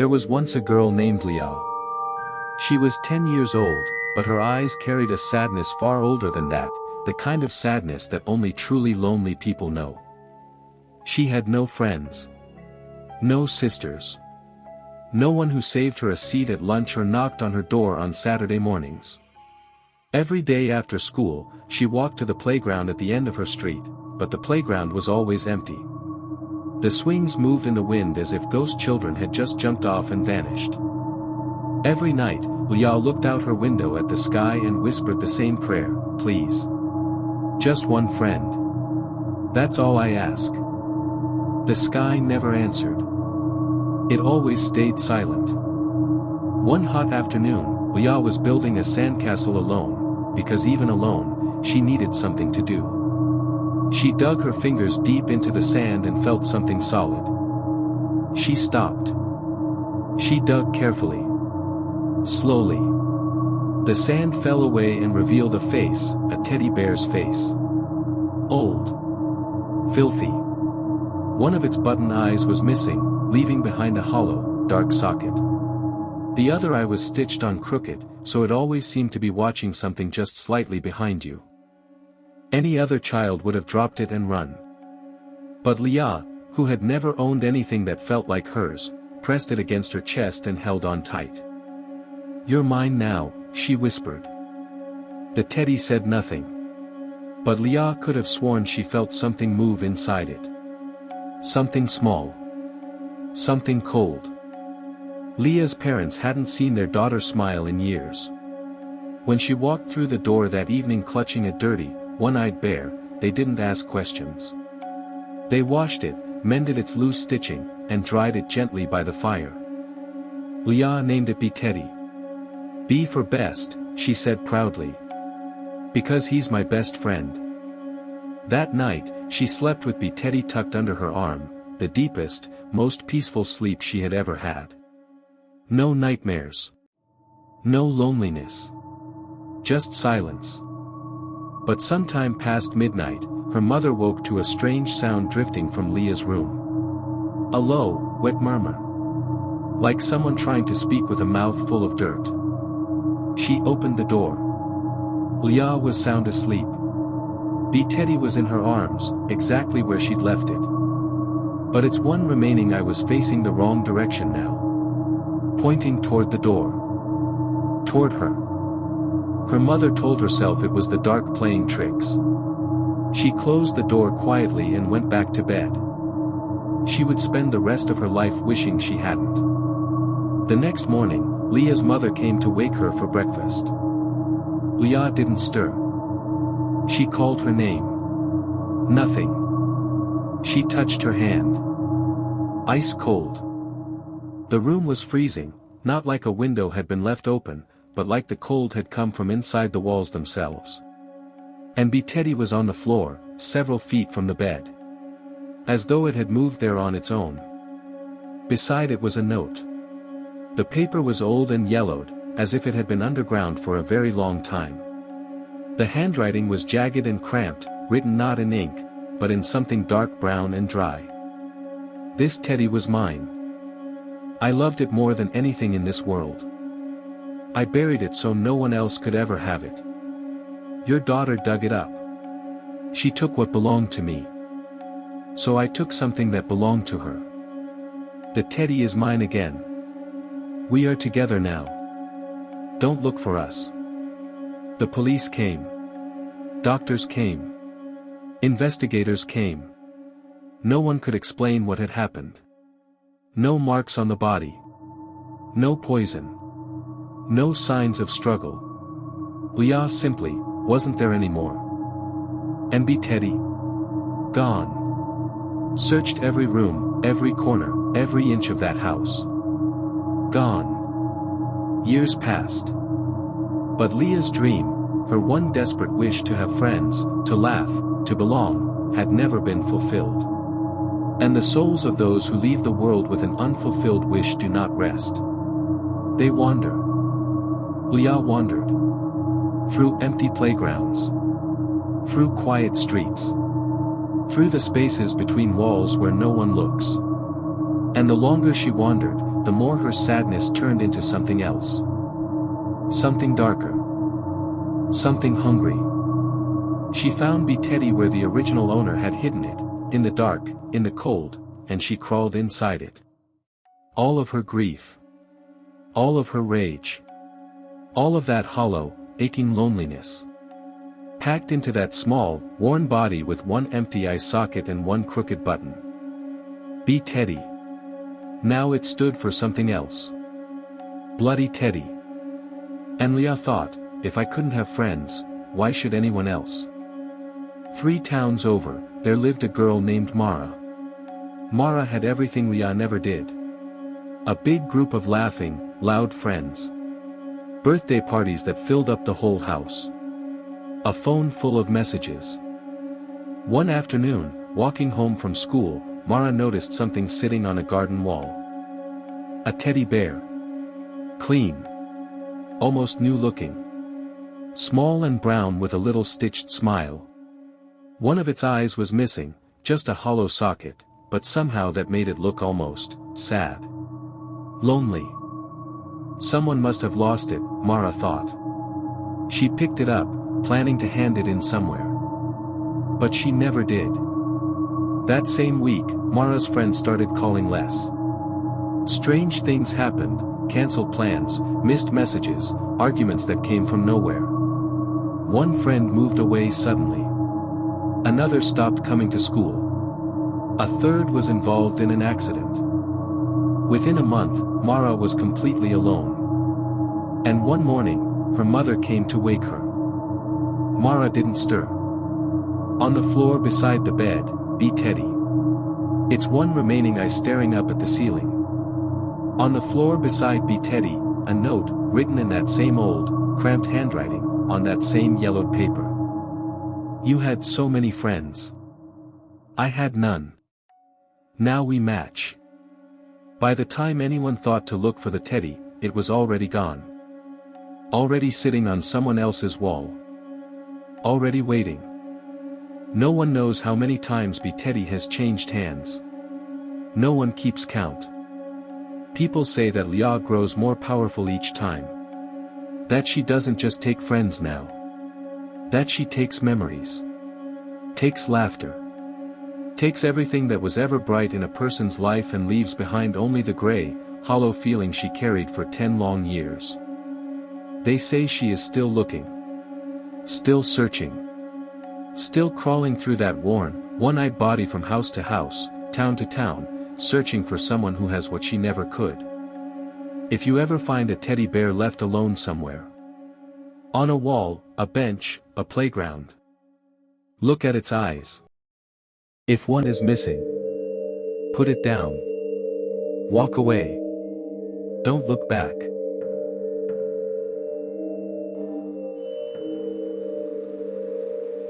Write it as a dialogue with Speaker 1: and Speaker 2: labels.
Speaker 1: There was once a girl named Liao. She was 10 years old, but her eyes carried a sadness far older than that, the kind of sadness that only truly lonely people know. She had no friends. No sisters. No one who saved her a seat at lunch or knocked on her door on Saturday mornings. Every day after school, she walked to the playground at the end of her street, but the playground was always empty. The swings moved in the wind as if ghost children had just jumped off and vanished. Every night, Liao looked out her window at the sky and whispered the same prayer, "Please. Just one friend. That's all I ask." The sky never answered. It always stayed silent. One hot afternoon, Liao was building a sandcastle alone, because even alone, she needed something to do. She dug her fingers deep into the sand and felt something solid. She stopped. She dug carefully. Slowly. The sand fell away and revealed a face, a teddy bear's face. Old. Filthy. One of its button eyes was missing, leaving behind a hollow, dark socket. The other eye was stitched on crooked, so it always seemed to be watching something just slightly behind you. Any other child would have dropped it and run. But Liao, who had never owned anything that felt like hers, pressed it against her chest and held on tight. "You're mine now," she whispered. The teddy said nothing. But Liao could have sworn she felt something move inside it. Something small. Something cold. Leah's parents hadn't seen their daughter smile in years. When she walked through the door that evening clutching a dirty, one-eyed bear, they didn't ask questions. They washed it, mended its loose stitching, and dried it gently by the fire. Liao named it Teddy. "B for best," she said proudly. "Because he's my best friend." That night, she slept with Teddy tucked under her arm, the deepest, most peaceful sleep she had ever had. No nightmares. No loneliness. Just silence. But sometime past midnight, her mother woke to a strange sound drifting from Leah's room. A low, wet murmur. Like someone trying to speak with a mouth full of dirt. She opened the door. Liao was sound asleep. Teddy was in her arms, exactly where she'd left it. But it's one remaining eye was facing the wrong direction now. Pointing toward the door. Toward her. Her mother told herself it was the dark playing tricks. She closed the door quietly and went back to bed. She would spend the rest of her life wishing she hadn't. The next morning, Leah's mother came to wake her for breakfast. Leah didn't stir. She called her name. Nothing. She touched her hand. Ice cold. The room was freezing, not like a window had been left open, but like the cold had come from inside the walls themselves. And Teddy was on the floor, several feet from the bed. As though it had moved there on its own. Beside it was a note. The paper was old and yellowed, as if it had been underground for a very long time. The handwriting was jagged and cramped, written not in ink, but in something dark brown and dry. This teddy was mine. I loved it more than anything in this world. I buried it so no one else could ever have it. Your daughter dug it up. She took what belonged to me. So I took something that belonged to her. The teddy is mine again. We are together now. Don't look for us. The police came. Doctors came. Investigators came. No one could explain what had happened. No marks on the body. No poison. No signs of struggle. Leah simply wasn't there anymore. And Teddy? Gone. Searched every room, every corner, every inch of that house. Gone. Years passed. But Leah's dream, her one desperate wish to have friends, to laugh, to belong, had never been fulfilled. And the souls of those who leave the world with an unfulfilled wish do not rest. They wander. Leah wandered. Through empty playgrounds. Through quiet streets. Through the spaces between walls where no one looks. And the longer she wandered, the more her sadness turned into something else. Something darker. Something hungry. She found B Teddy where the original owner had hidden it, in the dark, in the cold, and she crawled inside it. All of her grief. All of her rage. All of that hollow, aching loneliness. Packed into that small, worn body with one empty eye socket and one crooked button. B Teddy. Now it stood for something else. Bloody Teddy. And Leah thought, if I couldn't have friends, why should anyone else? 3 towns over, there lived a girl named Mara. Mara had everything Leah never did. A big group of laughing, loud friends. Birthday parties that filled up the whole house. A phone full of messages. One afternoon, walking home from school, Mara noticed something sitting on a garden wall. A teddy bear. Clean. Almost new looking. Small and brown with a little stitched smile. One of its eyes was missing, just a hollow socket, but somehow that made it look almost sad. Lonely. Someone must have lost it, Mara thought. She picked it up, planning to hand it in somewhere. But she never did. That same week, Mara's friends started calling less. Strange things happened, cancelled plans, missed messages, arguments that came from nowhere. One friend moved away suddenly. Another stopped coming to school. A third was involved in an accident. Within a month, Mara was completely alone. And one morning, her mother came to wake her. Mara didn't stir. On the floor beside the bed, B Teddy. Its one remaining eye staring up at the ceiling. On the floor beside B Teddy, a note, written in that same old, cramped handwriting, on that same yellowed paper. You had so many friends. I had none. Now we match. By the time anyone thought to look for the teddy, it was already gone. Already sitting on someone else's wall. Already waiting. No one knows how many times B Teddy has changed hands. No one keeps count. People say that Leah grows more powerful each time. That she doesn't just take friends now. That she takes memories. Takes laughter. Takes everything that was ever bright in a person's life and leaves behind only the gray, hollow feeling she carried for 10 long years. They say she is still looking. Still searching. Still crawling through that worn, one-eyed body from house to house, town to town, searching for someone who has what she never could. If you ever find a teddy bear left alone somewhere. On a wall, a bench, a playground. Look at its eyes. If one is missing, put it down. Walk away. Don't look back.